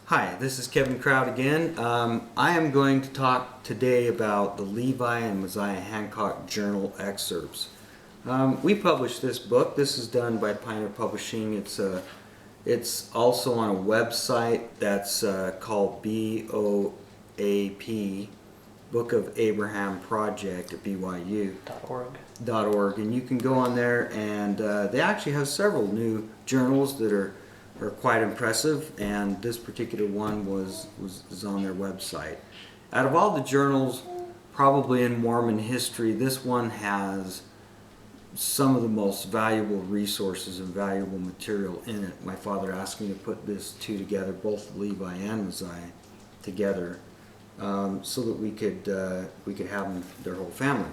Hi, this is Kevin Crowd again. I am going to talk today about the Levi and Mosiah Hancock journal excerpts. We published this book. This is done by Pioneer Publishing. It's also on a website that's called BOAP, Book of Abraham Project at BYU.org. And you can go on there, and they actually have several new journals that are quite impressive, and this particular one is on their website. Out of all the journals, probably in Mormon history, this one has some of the most valuable resources and valuable material in it. My father asked me to put this two together, both Levi and Mosiah together, so that we could have them, their whole family,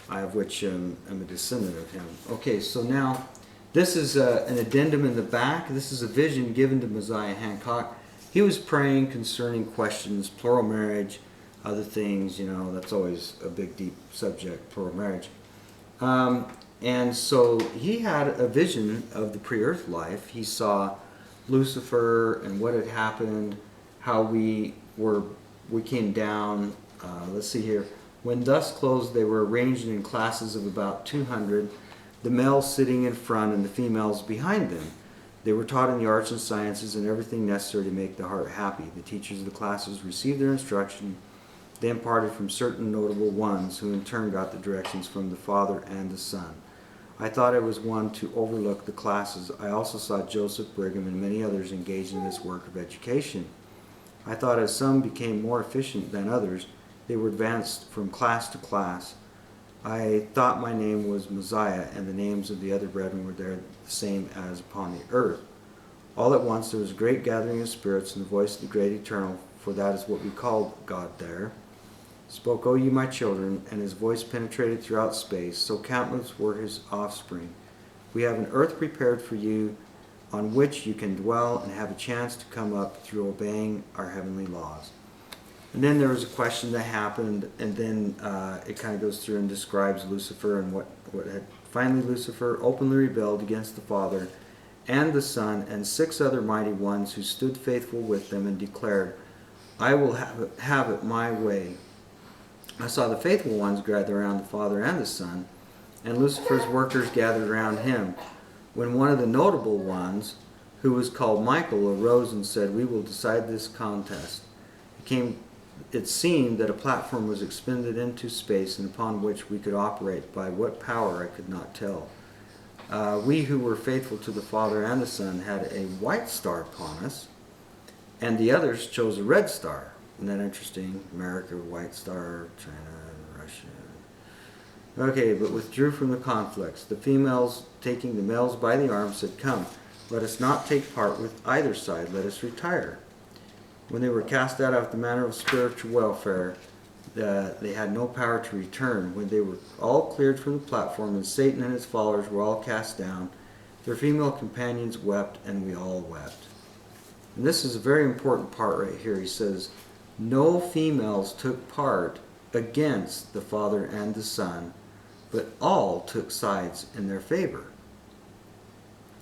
I of which am a descendant of him. Okay, so now this is an addendum in the back. This is a vision given to Mosiah Hancock. He was praying concerning questions, plural marriage, other things, that's always a big, deep subject, plural marriage. And so he had a vision of the pre-earth life. He saw Lucifer and what had happened, how we came down. Let's see here. When dusk closed, they were arranged in classes of about 200. The males sitting in front and the females behind them. They were taught in the arts and sciences and everything necessary to make the heart happy. The teachers of the classes received their instruction, then parted from certain notable ones, who in turn got the directions from the Father and the Son. I thought I was one to overlook the classes. I also saw Joseph, Brigham, and many others engaged in this work of education. I thought as some became more efficient than others, they were advanced from class to class. I thought my name was Mosiah, and the names of the other brethren were there the same as upon the earth. All at once there was a great gathering of spirits, and the voice of the great eternal, for that is what we called God there, spoke, O you my children, and his voice penetrated throughout space, so countless were his offspring. We have an earth prepared for you, on which you can dwell and have a chance to come up through obeying our heavenly laws. And then there was a question that happened, and then it kind of goes through and describes Lucifer and what had. Finally, Lucifer openly rebelled against the Father and the Son and 6 other mighty ones who stood faithful with them and declared, I will have it my way. I saw the faithful ones gather around the Father and the Son, and Lucifer's workers gathered around him. When one of the notable ones, who was called Michael, arose and said, we will decide this contest. It seemed that a platform was expended into space, and upon which we could operate. By what power I could not tell. We who were faithful to the Father and the Son had a white star upon us, and the others chose a red star. Isn't that interesting? America, white star, China, Russia. Okay, but withdrew from the conflicts. The females, taking the males by the arm, said, come, let us not take part with either side, let us retire. When they were cast out after the manner of spiritual welfare, they had no power to return. When they were all cleared from the platform, and Satan and his followers were all cast down, their female companions wept, and we all wept. And this is a very important part right here. He says, no females took part against the Father and the Son, but all took sides in their favor,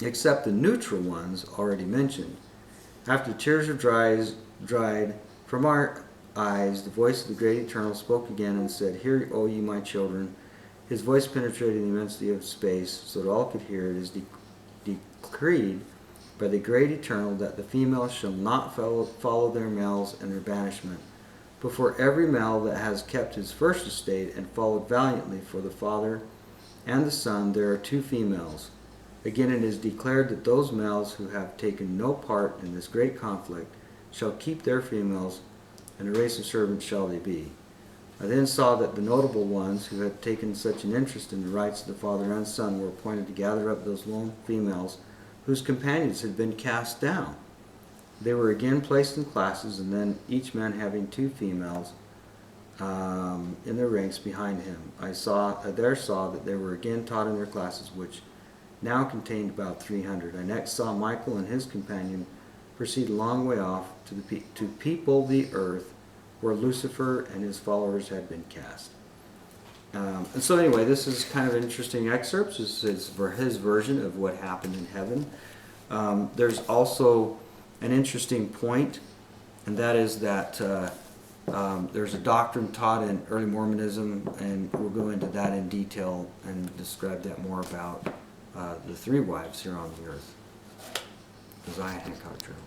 except the neutral ones already mentioned. After tears were dried from our eyes, the voice of the great eternal spoke again and said, hear, O ye my children. His voice penetrated the immensity of space, so that all could hear. It is decreed by the great eternal that the females shall not follow their males in their banishment. But for every male that has kept his first estate and followed valiantly for the Father and the Son, there are 2 females. Again, it is declared that those males who have taken no part in this great conflict shall keep their females, and a race of servants shall they be. I then saw that the notable ones who had taken such an interest in the rights of the Father and Son were appointed to gather up those lone females whose companions had been cast down. They were again placed in classes, and then each man having 2 females in their ranks behind him. I saw that they were again taught in their classes, which now contained about 300. I next saw Michael and his companion proceed a long way off to people the earth, where Lucifer and his followers had been cast. And so anyway, this is kind of interesting excerpts. This is for his version of what happened in heaven. There's also an interesting point and that is that there's a doctrine taught in early Mormonism, and we'll go into that in detail and describe that more about the three wives here on the earth. Mosiah Hancock Journal.